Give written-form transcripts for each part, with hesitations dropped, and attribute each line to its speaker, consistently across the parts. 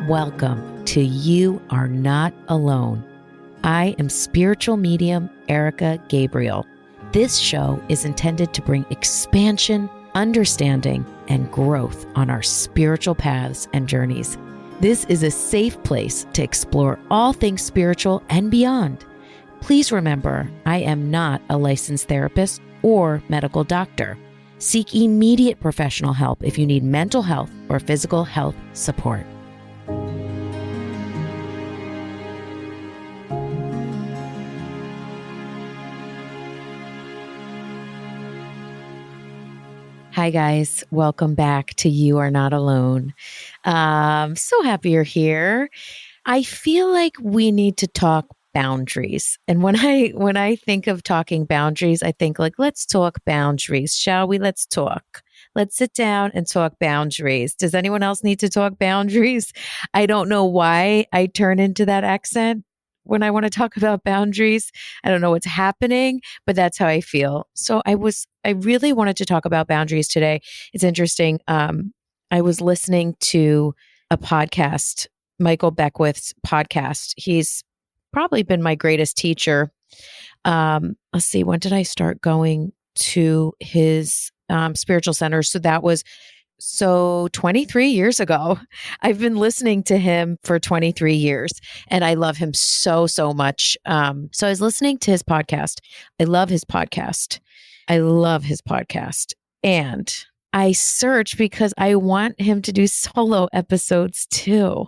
Speaker 1: Welcome to You Are Not Alone. I am spiritual medium Erica Gabriel. This show is intended to bring expansion, understanding, and growth on our spiritual paths and journeys. This is a safe place to explore all things spiritual and beyond. Please remember, I am not a licensed therapist or medical doctor. Seek immediate professional help if you need mental health or physical health support. Hi, guys. Welcome back to You Are Not Alone. So happy you're here. I feel like we need to talk boundaries. And when I think of talking boundaries, I think like, let's talk boundaries. Shall we? Let's talk. Let's sit down and talk boundaries. Does anyone else need to talk boundaries? I don't know why I turn into that accent when I want to talk about boundaries. I don't know what's happening, but that's how I feel. So I really wanted to talk about boundaries today. It's interesting. I was listening to a podcast, Michael Beckwith's podcast. He's probably been my greatest teacher. Let's see, when did I start going to his spiritual center? So 23 years ago. I've been listening to him for 23 years and I love him so, so much. So I was listening to his podcast. I love his podcast. And I searched because I want him to do solo episodes too.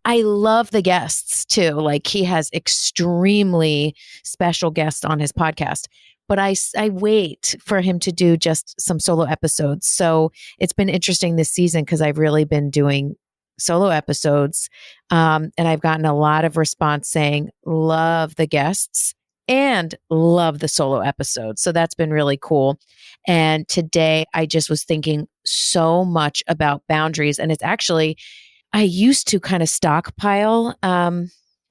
Speaker 1: I love the guests too. Like he has extremely special guests on his podcast. But I wait for him to do just some solo episodes. So it's been interesting this season because I've really been doing solo episodes. And I've gotten a lot of response saying, love the guests and love the solo episodes. So that's been really cool. And today I just was thinking so much about boundaries. And it's actually, I used to kind of stockpile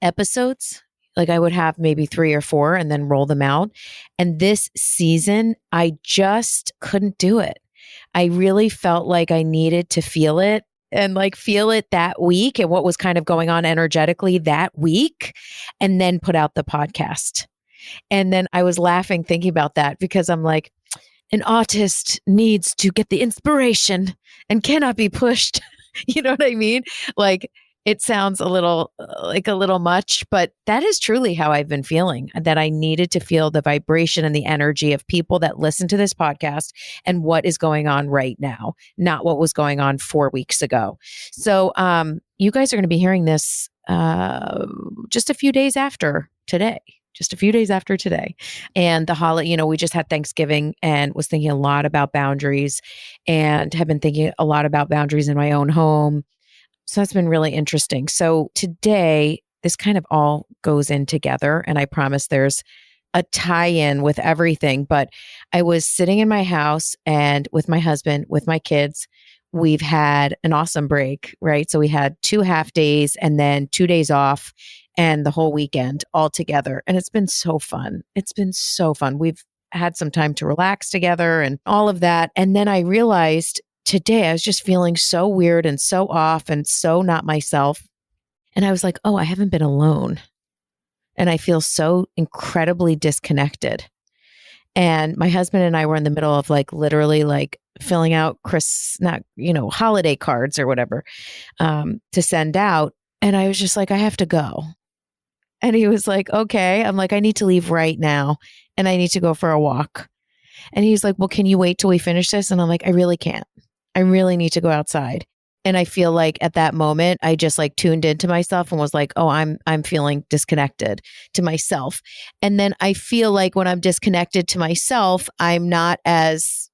Speaker 1: episodes. Like I would have maybe 3 or 4 and then roll them out. And this season, I just couldn't do it. I really felt like I needed to feel it and like feel it that week and what was kind of going on energetically that week and then put out the podcast. And then I was laughing thinking about that because I'm like, an artist needs to get the inspiration and cannot be pushed. You know what I mean? Like, it sounds a little much, but that is truly how I've been feeling, that I needed to feel the vibration and the energy of people that listen to this podcast and what is going on right now, not what was going on 4 weeks ago. So you guys are going to be hearing this just a few days after today. And the holiday, we just had Thanksgiving and was thinking a lot about boundaries and have been thinking a lot about boundaries in my own home. So that's been really interesting. So today, this kind of all goes in together, and I promise there's a tie-in with everything. But I was sitting in my house and with my husband, with my kids. We've had an awesome break, right? So we had 2 half days and then 2 days off and the whole weekend all together. And it's been so fun. We've had some time to relax together and all of that. And then I realized today I was just feeling so weird and so off and so not myself. And I was like, oh, I haven't been alone. And I feel so incredibly disconnected. And my husband and I were in the middle of literally filling out holiday cards or whatever to send out. And I was just like, I have to go. And he was like, okay. I'm like, I need to leave right now and I need to go for a walk. And he's like, well, can you wait till we finish this? And I'm like, I really can't. I really need to go outside. And I feel like at that moment, I just tuned into myself and was like, oh, I'm feeling disconnected to myself. And then I feel like when I'm disconnected to myself, I'm not as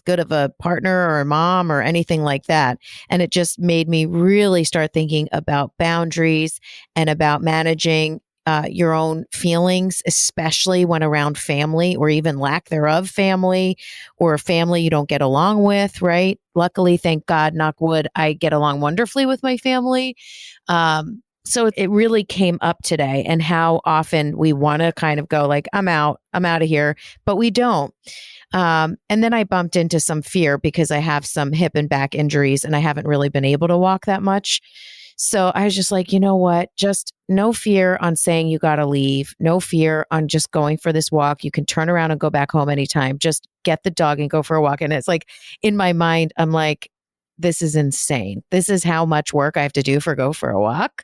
Speaker 1: good of a partner or a mom or anything like that. And it just made me really start thinking about boundaries and about managing your own feelings, especially when around family or even lack thereof family or a family you don't get along with, right? Luckily, thank God, knock wood, I get along wonderfully with my family. So it really came up today, and how often we want to kind of go like, I'm out of here, but we don't. And then I bumped into some fear because I have some hip and back injuries and I haven't really been able to walk that much. So I was just like, you know what? Just no fear on saying you got to leave. No fear on just going for this walk. You can turn around and go back home anytime. Just get the dog and go for a walk. And it's like in my mind, I'm like, this is insane. This is how much work I have to do for go for a walk.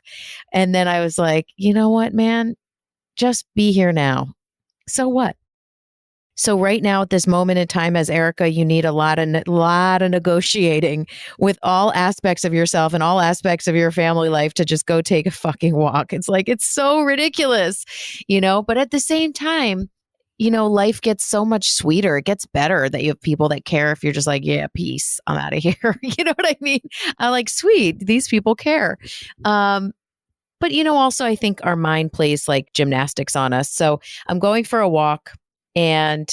Speaker 1: And then I was like, you know what, man? Just be here now. So what? So right now at this moment in time as Erica, you need a lot of negotiating with all aspects of yourself and all aspects of your family life to just go take a fucking walk. It's like, it's so ridiculous, but at the same time, life gets so much sweeter. It gets better that you have people that care. If you're just like, yeah, peace, I'm out of here. You know what I mean? I'm like, sweet, these people care. But also I think our mind plays like gymnastics on us. So I'm going for a walk and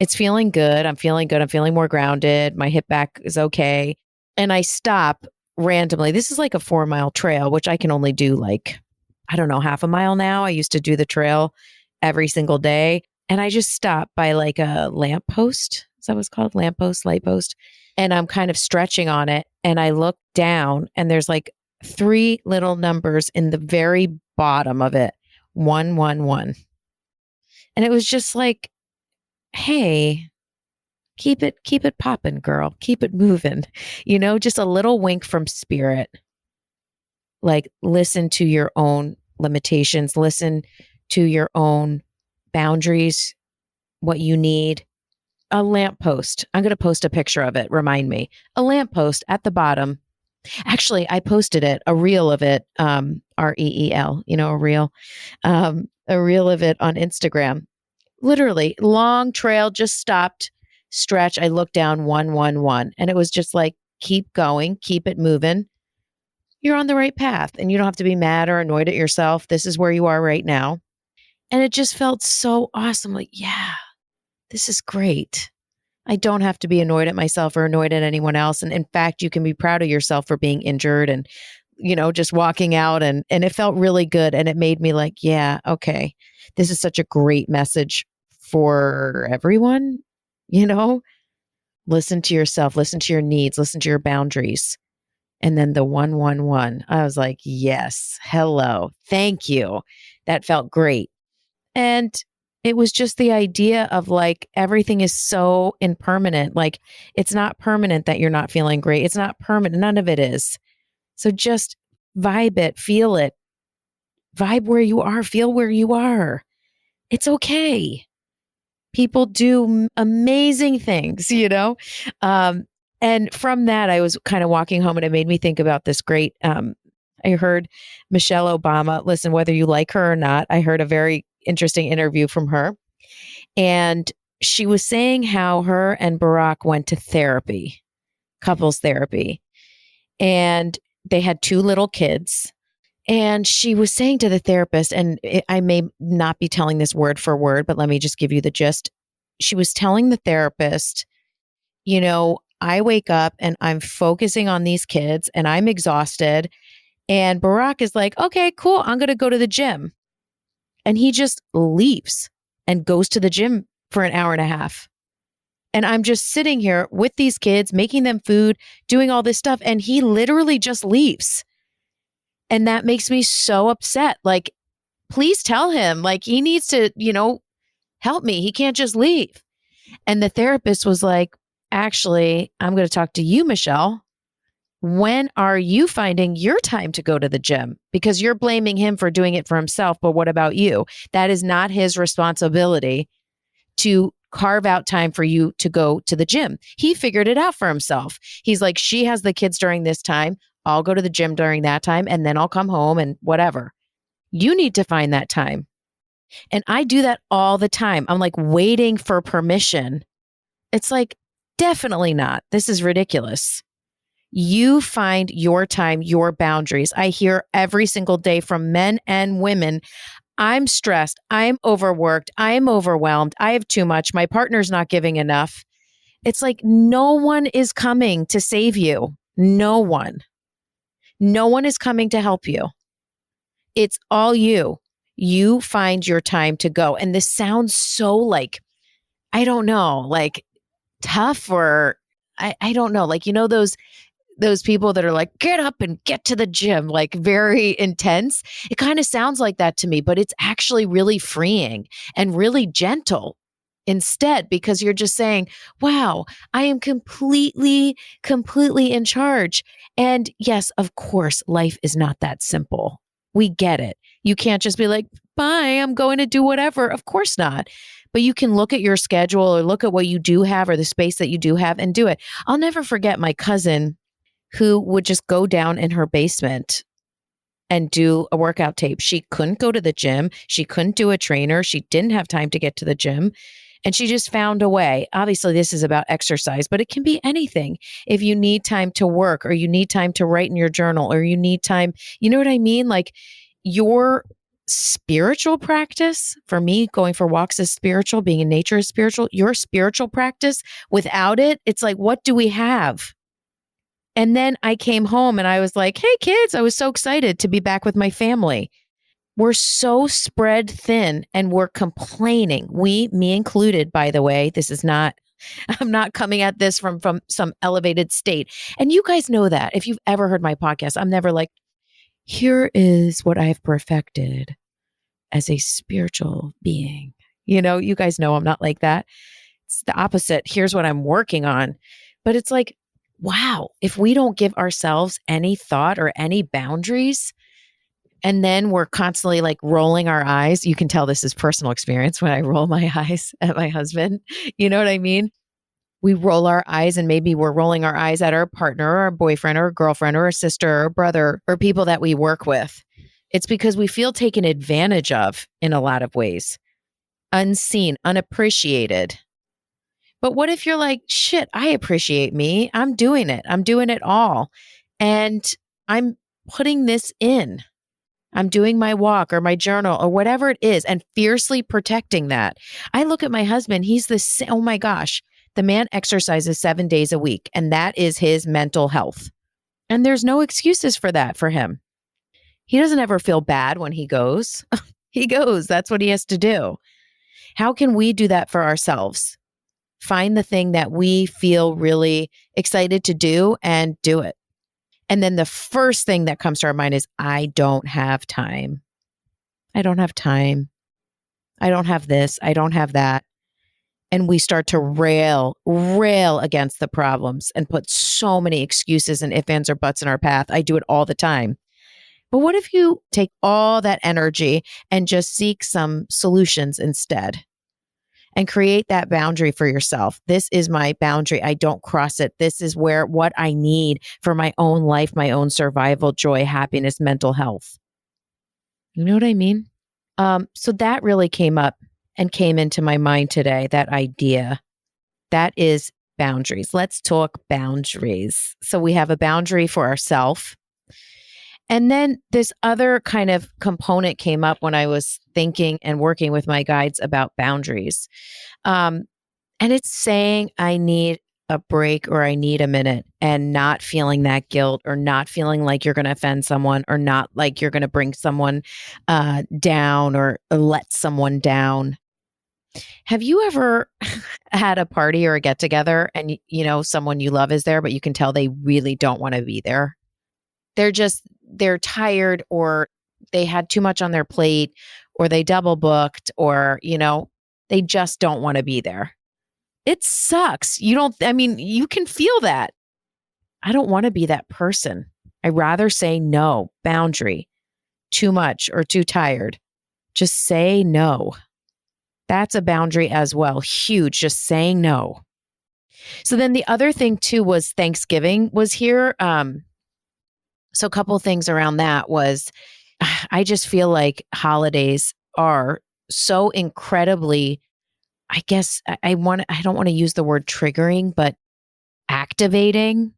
Speaker 1: it's feeling good. I'm feeling good. I'm feeling more grounded. My hip back is okay. And I stop randomly. This is like a 4-mile trail, which I can only do like, I don't know, half a mile now. I used to do the trail every single day. And I just stop by like a lamppost. Is that what it's called? Lamppost, light post. And I'm kind of stretching on it. And I look down and there's like 3 little numbers in the very bottom of it. 111. And it was just like, hey, keep it popping, girl. Keep it moving. Just a little wink from spirit. Like, listen to your own limitations, listen to your own boundaries, what you need. A lamppost. I'm going to post a picture of it. Remind me. A lamppost at the bottom. Actually, I posted it, a reel of it, REEL, a reel of it on Instagram. Literally, long trail, just stopped, stretch. I looked down 111, and it was just like, keep going, keep it moving. You're on the right path, and you don't have to be mad or annoyed at yourself. This is where you are right now. And it just felt so awesome. Like, yeah, this is great. I don't have to be annoyed at myself or annoyed at anyone else. And in fact, you can be proud of yourself for being injured and, just walking out. And it felt really good. And it made me like, yeah, okay, this is such a great message for everyone. Listen to yourself, listen to your needs, listen to your boundaries. And then the 111, I was like, yes, hello, thank you. That felt great. And it was just the idea of like, everything is so impermanent. Like, it's not permanent that you're not feeling great. It's not permanent. None of it is. So just vibe it, feel it, vibe where you are, feel where you are. It's okay. People do amazing things, and from that, I was kind of walking home and it made me think about this great, I heard Michelle Obama, listen, whether you like her or not, I heard a very interesting interview from her. And she was saying how her and Barack went to therapy, couples therapy, and they had 2 little kids. And she was saying to the therapist, and I may not be telling this word for word, but let me just give you the gist. She was telling the therapist, I wake up and I'm focusing on these kids and I'm exhausted. And Barack is like, okay, cool. I'm going to go to the gym. And he just leaves and goes to the gym for an hour and a half. And I'm just sitting here with these kids, making them food, doing all this stuff. And he literally just leaves. And that makes me so upset. Like, please tell him, like, he needs to, help me. He can't just leave. And the therapist was like, actually, I'm going to talk to you, Michelle. When are you finding your time to go to the gym? Because you're blaming him for doing it for himself. But what about you? That is not his responsibility to carve out time for you to go to the gym. He figured it out for himself. He's like, she has the kids during this time. I'll go to the gym during that time and then I'll come home and whatever. You need to find that time. And I do that all the time. I'm like waiting for permission. It's like, definitely not. This is ridiculous. You find your time, your boundaries. I hear every single day from men and women, I'm stressed, I'm overworked, I'm overwhelmed, I have too much, my partner's not giving enough. It's like no one is coming to save you. No one. No one is coming to help you. It's all you. You find your time to go. And this sounds so like, I don't know, like tough or I don't know, like, those people that are like, get up and get to the gym, like very intense. It kind of sounds like that to me, but it's actually really freeing and really gentle instead, because you're just saying, wow, I am completely in charge. And yes, of course, life is not that simple. We get it. You can't just be like, bye, I'm going to do whatever. Of course not. But you can look at your schedule or look at what you do have or the space that you do have and do it. I'll never forget my cousin who would just go down in her basement and do a workout tape. She couldn't go to the gym. She couldn't do a trainer. She didn't have time to get to the gym. And she just found a way. Obviously, this is about exercise, but it can be anything. If you need time to work or you need time to write in your journal or you need time, you know what I mean? Like your spiritual practice, for me, going for walks is spiritual, being in nature is spiritual. Your spiritual practice, without it, it's like, what do we have? And then I came home and I was like, hey, kids, I was so excited to be back with my family. We're so spread thin and we're complaining. Me included, by the way. This is not, I'm not coming at this from some elevated state. And you guys know that. If you've ever heard my podcast, I'm never like, here is what I've perfected as a spiritual being. You guys know I'm not like that. It's the opposite. Here's what I'm working on. But it's like, wow, if we don't give ourselves any thought or any boundaries, and then we're constantly like rolling our eyes, you can tell this is personal experience when I roll my eyes at my husband. You know what I mean? We roll our eyes and maybe we're rolling our eyes at our partner or our boyfriend or a girlfriend or a sister or brother or people that we work with. It's because we feel taken advantage of in a lot of ways, unseen, unappreciated. But what if you're like, shit, I appreciate me. I'm doing it. I'm doing it all. And I'm putting this in. I'm doing my walk or my journal or whatever it is and fiercely protecting that. I look at my husband. Oh my gosh, the man exercises 7 days a week and that is his mental health. And there's no excuses for that for him. He doesn't ever feel bad when he goes. He goes. That's what he has to do. How can we do that for ourselves? Find the thing that we feel really excited to do and do it. And then the first thing that comes to our mind is, I don't have time. I don't have time. I don't have this. I don't have that. And we start to rail against the problems and put so many excuses and ifs, ands, or buts in our path. I do it all the time. But what if you take all that energy and just seek some solutions instead? And create that boundary for yourself. This is my boundary. I don't cross it. This is what I need for my own life, my own survival, joy, happiness, mental health. You know what I mean? So that really came up and came into my mind today, that idea. That is boundaries. Let's talk boundaries. So we have a boundary for ourselves. And then this other kind of component came up when I was thinking and working with my guides about boundaries. And it's saying I need a break or I need a minute and not feeling that guilt or not feeling like you're going to offend someone or not like you're going to bring someone down or let someone down. Have you ever had a party or a get together and, someone you love is there, but you can tell they really don't want to be there? They're tired or they had too much on their plate or they double booked or, they just don't want to be there. It sucks. You can feel that. I don't want to be that person. I'd rather say no, boundary, too much or too tired. Just say no. That's a boundary as well. Huge, just saying no. So then the other thing too was Thanksgiving was here. So a couple of things around that was, I just feel like holidays are so incredibly, I guess I don't want to use the word triggering, but activating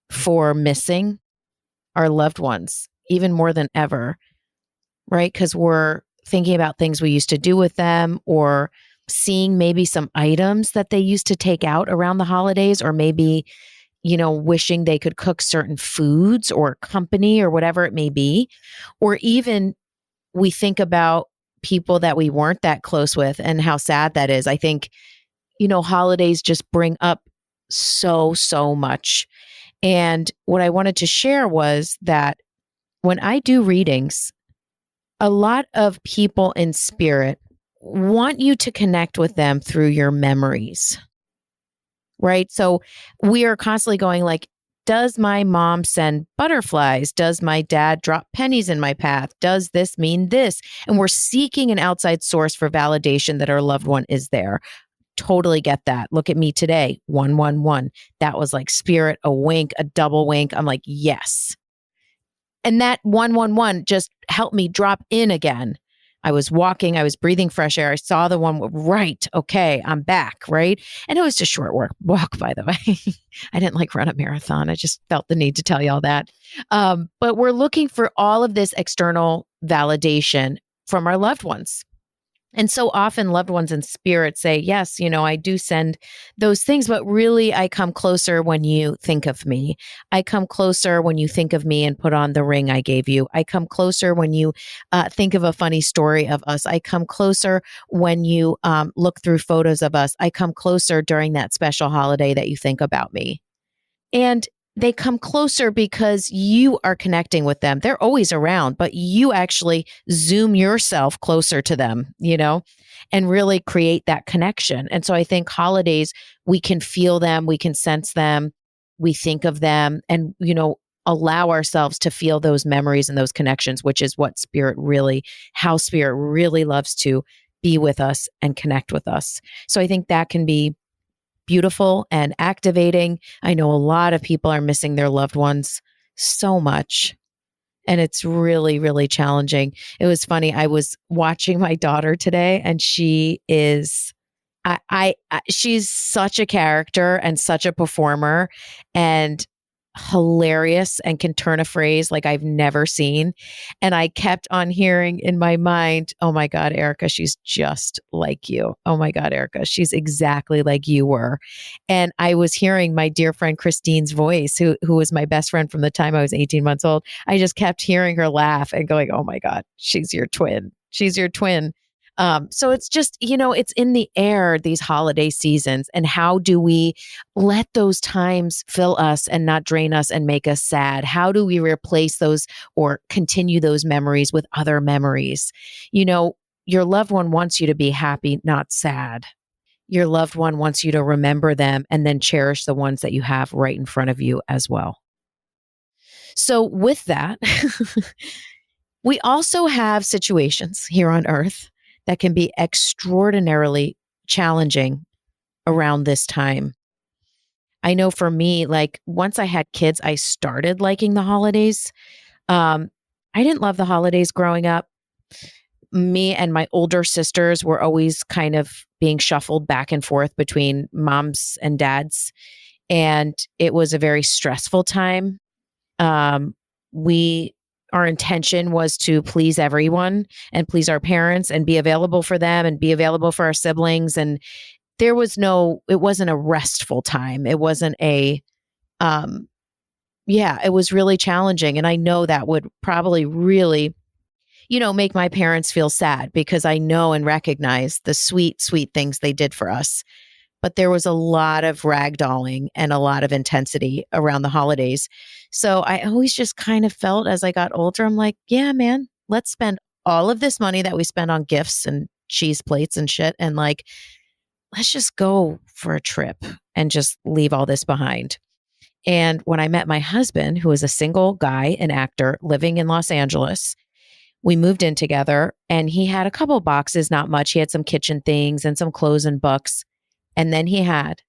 Speaker 1: for missing our loved ones even more than ever, right? Because we're thinking about things we used to do with them or seeing maybe some items that they used to take out around the holidays or maybe wishing they could cook certain foods or company or whatever it may be. Or even we think about people that we weren't that close with and how sad that is. I think, holidays just bring up so much. And what I wanted to share was that when I do readings, a lot of people in spirit want you to connect with them through your memories, right? So we are constantly going like, does my mom send butterflies? Does my dad drop pennies in my path? Does this mean this? And we're seeking an outside source for validation that our loved one is there. Totally get that. Look at me today, 111. That was like spirit, a wink, a double wink. I'm like, yes. And that 111 just helped me drop in again. I was walking, I was breathing fresh air. I saw the one, right. Okay, I'm back, right? And it was just short walk, by the way. I didn't like run a marathon. I just felt the need to tell you all that. But we're looking for all of this external validation from our loved ones. And so often loved ones in spirit say, yes, I do send those things, but really I come closer when you think of me. I come closer when you think of me and put on the ring I gave you. I come closer when you think of a funny story of us. I come closer when you look through photos of us. I come closer during that special holiday that you think about me. And they come closer because you are connecting with them. They're always around, but you actually zoom yourself closer to them, and really create that connection. And so I think holidays, we can feel them, we can sense them, we think of them, and, allow ourselves to feel those memories and those connections, which is how spirit really loves to be with us and connect with us. So I think that can be beautiful and activating. I know a lot of people are missing their loved ones so much. And it's really, really challenging. It was funny. I was watching my daughter today, and she is, she's such a character and such a performer and hilarious and can turn a phrase like I've never seen. And I kept on hearing in my mind, oh my God, Erica, she's just like you. Oh my God, Erica, she's exactly like you were. And I was hearing my dear friend Christine's voice, who was my best friend from the time I was 18 months old. I just kept hearing her laugh and going, oh my God, she's your twin. She's your twin. So it's just, it's in the air, these holiday seasons. And how do we let those times fill us and not drain us and make us sad? How do we replace those or continue those memories with other memories? Your loved one wants you to be happy, not sad. Your loved one wants you to remember them and then cherish the ones that you have right in front of you as well. So with that, we also have situations here on Earth that can be extraordinarily challenging around this time. I know for me, like once I had kids, I started liking the holidays. I didn't love the holidays growing up. Me and my older sisters were always kind of being shuffled back and forth between moms and dads. And it was a very stressful time. Our intention was to please everyone and please our parents and be available for them and be available for our siblings. And it wasn't a restful time. It wasn't it was really challenging. And I know that would probably really, make my parents feel sad because I know and recognize the sweet, sweet things they did for us. But there was a lot of ragdolling and a lot of intensity around the holidays. So I always just kind of felt as I got older, I'm like, yeah, man, let's spend all of this money that we spend on gifts and cheese plates and shit. And like, let's just go for a trip and just leave all this behind. And when I met my husband, who is a single guy, an actor living in Los Angeles, we moved in together and he had a couple boxes, not much. He had some kitchen things and some clothes and books. And then he had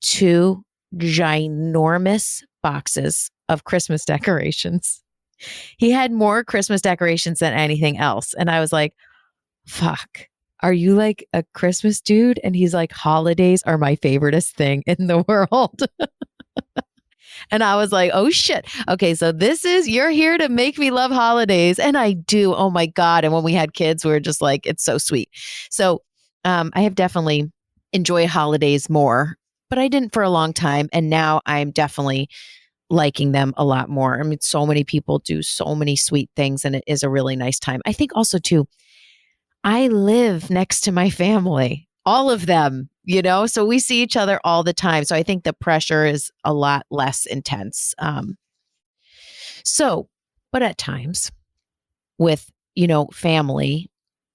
Speaker 1: 2 ginormous boxes of Christmas decorations. He had more Christmas decorations than anything else. And I was like, fuck, are you like a Christmas dude? And he's like, holidays are my favoriteest thing in the world. And I was like, oh shit. Okay, so you're here to make me love holidays. And I do. Oh my God. And when we had kids, we were just like, it's so sweet. So I have definitely enjoy holidays more but I didn't for a long time. And now I'm definitely liking them a lot more. I mean, so many people do so many sweet things, and it is a really nice time. I think also, too, I live next to my family, all of them, so we see each other all the time. So I think the pressure is a lot less intense. So, but at times with, family,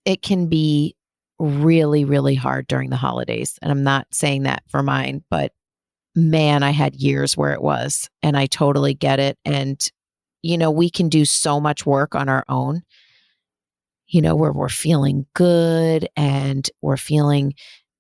Speaker 1: it can be really, really hard during the holidays. And I'm not saying that for mine, but man, I had years where it was, and I totally get it. And, we can do so much work on our own, where we're feeling good and we're feeling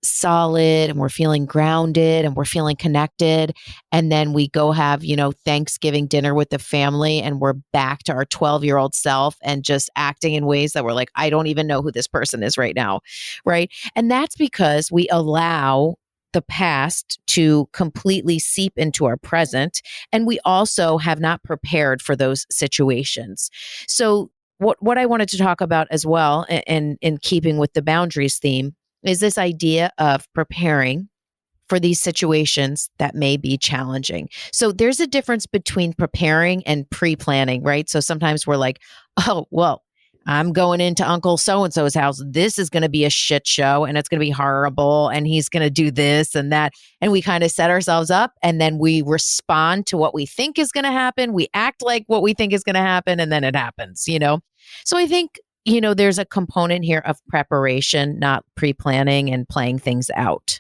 Speaker 1: solid and we're feeling grounded and we're feeling connected. And then we go have, Thanksgiving dinner with the family, and we're back to our 12-year-old self and just acting in ways that we're like, I don't even know who this person is right now. Right. And that's because we allow the past to completely seep into our present. And we also have not prepared for those situations. So what I wanted to talk about as well, and in keeping with the boundaries theme, is this idea of preparing for these situations that may be challenging. So there's a difference between preparing and pre-planning, right? So sometimes we're like, oh, well, I'm going into Uncle so-and-so's house. This is going to be a shit show, and it's going to be horrible, and he's going to do this and that. And we kind of set ourselves up, and then we respond to what we think is going to happen. We act like what we think is going to happen, and then it happens, So I think, there's a component here of preparation, not pre-planning and playing things out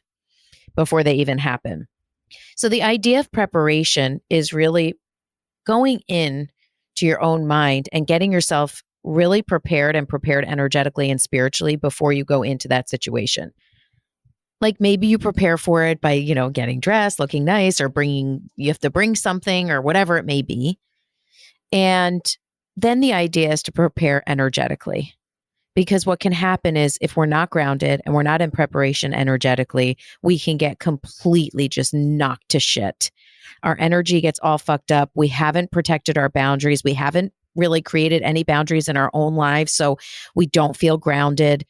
Speaker 1: before they even happen. So the idea of preparation is really going in to your own mind and getting yourself really prepared and prepared energetically and spiritually before you go into that situation. Like maybe you prepare for it by, getting dressed, looking nice, or you have to bring something or whatever it may be. And then the idea is to prepare energetically. Because what can happen is if we're not grounded and we're not in preparation energetically, we can get completely just knocked to shit. Our energy gets all fucked up. We haven't protected our boundaries. We haven't really created any boundaries in our own lives. So we don't feel grounded.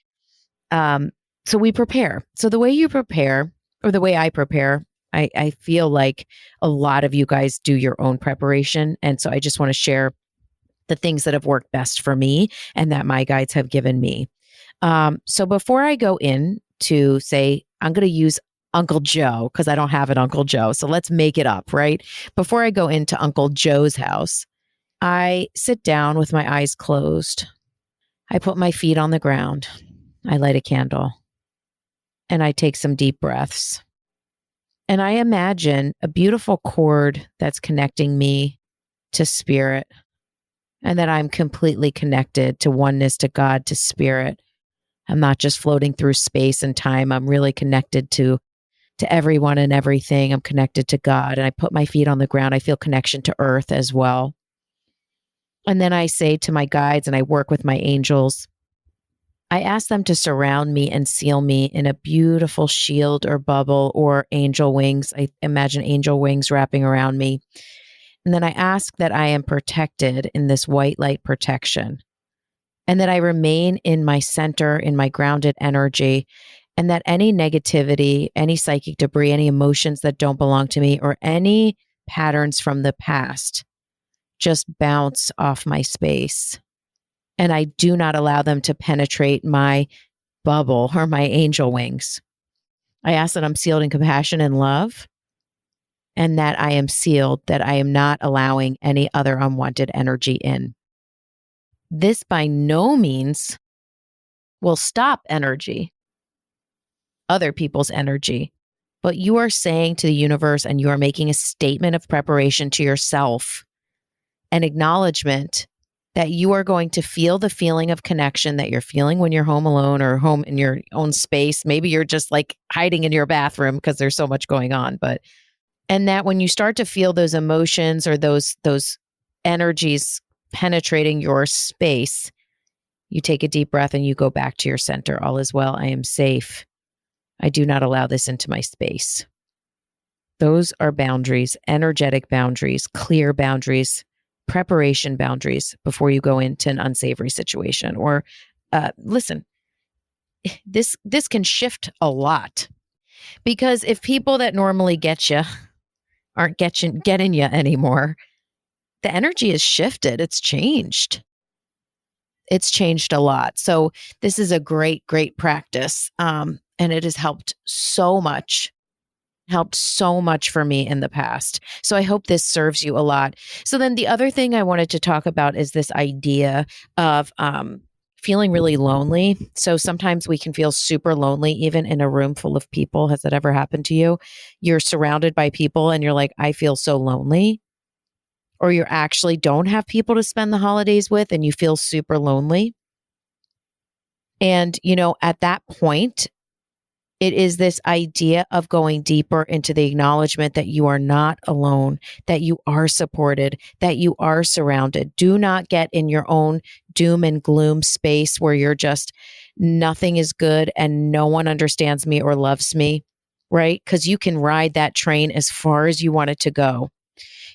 Speaker 1: So we prepare. So the way you prepare, or the way I prepare, I feel like a lot of you guys do your own preparation. And so I just want to share the things that have worked best for me and that my guides have given me. So before I go in to say, I'm going to use Uncle Joe because I don't have an Uncle Joe. So let's make it up, right? Before I go into Uncle Joe's house, I sit down with my eyes closed. I put my feet on the ground. I light a candle and I take some deep breaths. And I imagine a beautiful cord that's connecting me to spirit, and that I'm completely connected to oneness, to God, to spirit. I'm not just floating through space and time. I'm really connected to everyone and everything. I'm connected to God. And I put my feet on the ground. I feel connection to earth as well. And then I say to my guides, and I work with my angels, I ask them to surround me and seal me in a beautiful shield or bubble or angel wings. I imagine angel wings wrapping around me. And then I ask that I am protected in this white light protection, and that I remain in my center, in my grounded energy, and that any negativity, any psychic debris, any emotions that don't belong to me, or any patterns from the past just bounce off my space. And I do not allow them to penetrate my bubble or my angel wings. I ask that I'm sealed in compassion and love, and that I am sealed, that I am not allowing any other unwanted energy in. This by no means will stop energy, other people's energy, but you are saying to the universe, and you are making a statement of preparation to yourself, an acknowledgement that you are going to feel the feeling of connection that you're feeling when you're home alone or home in your own space. Maybe you're just like hiding in your bathroom because there's so much going on, and that when you start to feel those emotions or those energies penetrating your space, you take a deep breath and you go back to your center. All is well. I am safe. I do not allow this into my space. Those are boundaries, energetic boundaries, clear boundaries, preparation boundaries before you go into an unsavory situation. Or listen, this can shift a lot. Because if people that normally get you aren't getting you anymore, the energy has shifted. It's changed. It's changed a lot. So this is a great, great practice. And it has helped so much for me in the past. So I hope this serves you a lot. So then the other thing I wanted to talk about is this idea of feeling really lonely. So sometimes we can feel super lonely, even in a room full of people. Has that ever happened to you? You're surrounded by people and you're like, I feel so lonely. Or you actually don't have people to spend the holidays with and you feel super lonely. And, at that point, it is this idea of going deeper into the acknowledgement that you are not alone, that you are supported, that you are surrounded. Do not get in your own doom and gloom space where you're just, nothing is good and no one understands me or loves me, right? Because you can ride that train as far as you want it to go.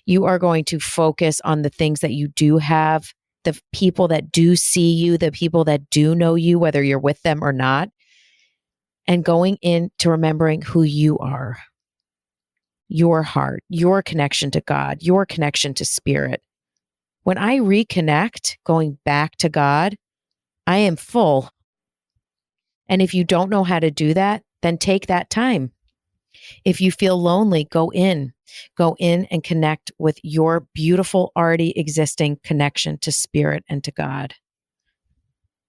Speaker 1: You are going to focus on the things that you do have, the people that do see you, the people that do know you, whether you're with them or not. And going into remembering who you are, your heart, your connection to God, your connection to spirit. When I reconnect, going back to God, I am full. And if you don't know how to do that, then take that time. If you feel lonely, go in and connect with your beautiful, already existing connection to spirit and to God.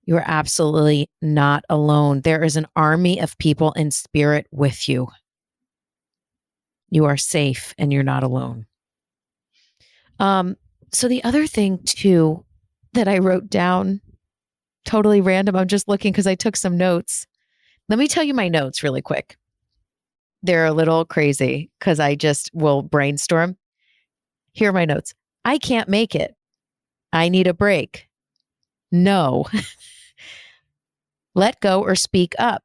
Speaker 1: You are absolutely not alone. There is an army of people in spirit with you. You are safe and you're not alone. So the other thing too that I wrote down, totally random, I'm just looking because I took some notes. Let me tell you my notes really quick. They're a little crazy because I just will brainstorm. Here are my notes. I can't make it. I need a break. No. Let go or speak up.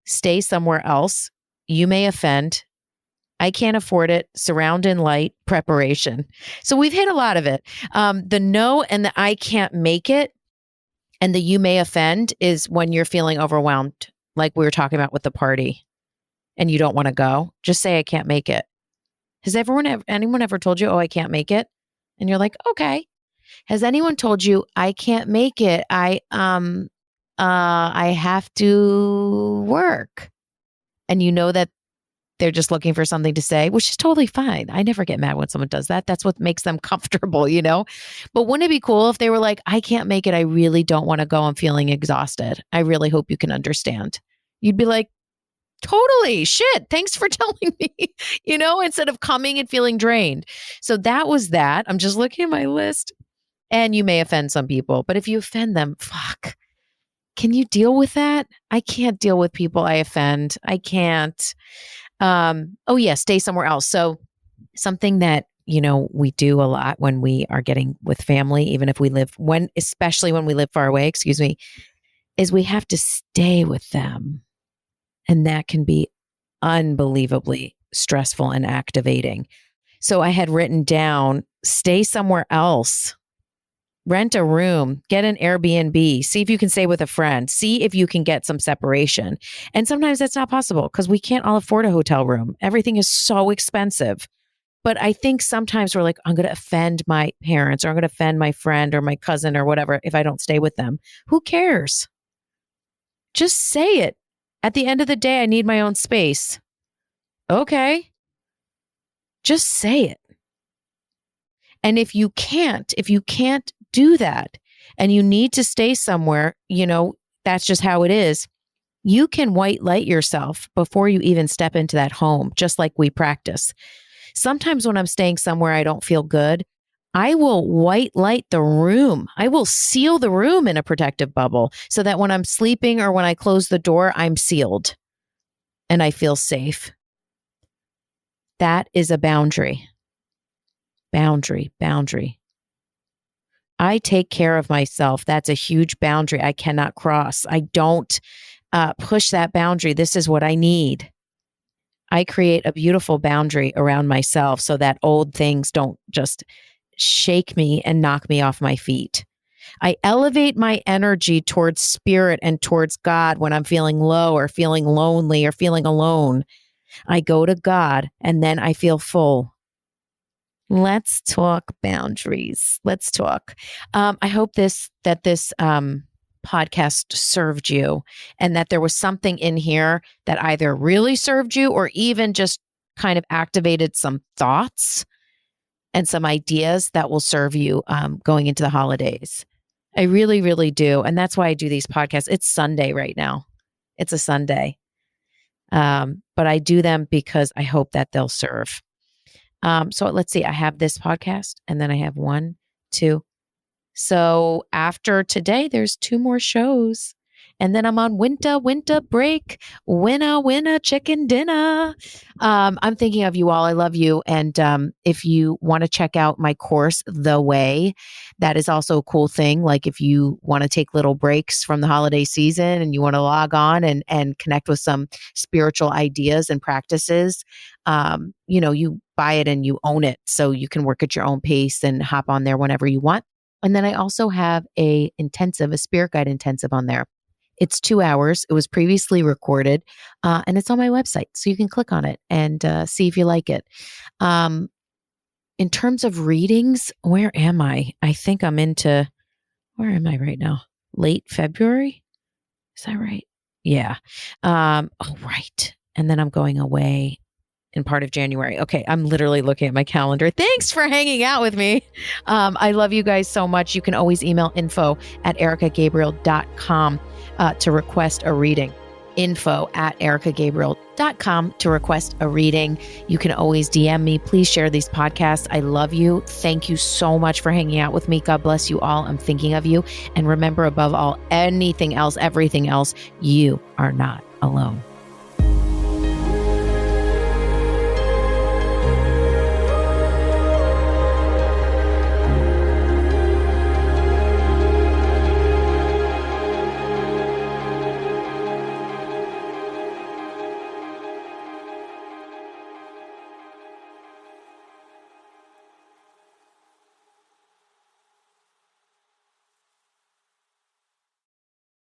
Speaker 1: Stay somewhere else. You may offend. I can't afford it. Surround in light. Preparation. So we've hit a lot of it. The no and the I can't make it and the you may offend is when you're feeling overwhelmed, like we were talking about with the party and you don't want to go. Just say, I can't make it. Has anyone ever told you, oh, I can't make it? And you're like, okay. Has anyone told you, I can't make it? I have to work. And you know that they're just looking for something to say, which is totally fine. I never get mad when someone does that. That's what makes them comfortable, But wouldn't it be cool if they were like, I can't make it. I really don't want to go. I'm feeling exhausted. I really hope you can understand. You'd be like, totally, shit. Thanks for telling me, instead of coming and feeling drained. So that was that. I'm just looking at my list. And you may offend some people, but if you offend them, fuck. Can you deal with that? I can't deal with people I offend. I can't. Stay somewhere else. So something that, we do a lot when we are getting with family, even if especially when we live far away, is we have to stay with them. And that can be unbelievably stressful and activating. So I had written down, stay somewhere else. Rent a room, get an Airbnb, see if you can stay with a friend, see if you can get some separation. And sometimes that's not possible because we can't all afford a hotel room. Everything is so expensive. But I think sometimes we're like, I'm going to offend my parents or I'm going to offend my friend or my cousin or whatever if I don't stay with them. Who cares? Just say it. At the end of the day, I need my own space. Okay. Just say it. And if you can't do that and you need to stay somewhere, that's just how it is. You can white light yourself before you even step into that home, just like we practice. Sometimes when I'm staying somewhere I don't feel good, I will white light the room. I will seal the room in a protective bubble so that when I'm sleeping or when I close the door, I'm sealed and I feel safe. That is a boundary. Boundary. I take care of myself. That's a huge boundary I cannot cross. I don't push that boundary. This is what I need. I create a beautiful boundary around myself so that old things don't just shake me and knock me off my feet. I elevate my energy towards spirit and towards God when I'm feeling low or feeling lonely or feeling alone. I go to God and then I feel full. Let's talk boundaries. Let's talk. I hope this podcast served you and that there was something in here that either really served you or even just kind of activated some thoughts and some ideas that will serve you going into the holidays. I really, really do. And that's why I do these podcasts. It's Sunday right now. It's a Sunday. But I do them because I hope that they'll serve. So let's see. I have this podcast and then I have 1, 2. So after today, there's 2 more shows. And then I'm on winter break. Winner, chicken dinner. I'm thinking of you all. I love you. And if you want to check out my course, The Way, that is also a cool thing. Like if you want to take little breaks from the holiday season and you want to log on and connect with some spiritual ideas and practices, you buy it and you own it. So you can work at your own pace and hop on there whenever you want. And then I also have a Spirit Guide intensive on there. It's 2 hours. It was previously recorded, and it's on my website. So you can click on it and see if you like it. In terms of readings, where am I? I think I'm where am I right now? Late February? Is that right? Yeah. Right. And then I'm going away in part of January. Okay, I'm literally looking at my calendar. Thanks for hanging out with me. I love you guys so much. You can always email info@ericagabriel.com to request a reading. info@ericagabriel.com to request a reading. You can always DM me. Please share these podcasts. I love you. Thank you so much for hanging out with me. God bless you all. I'm thinking of you. And remember, above all, everything else, you are not alone.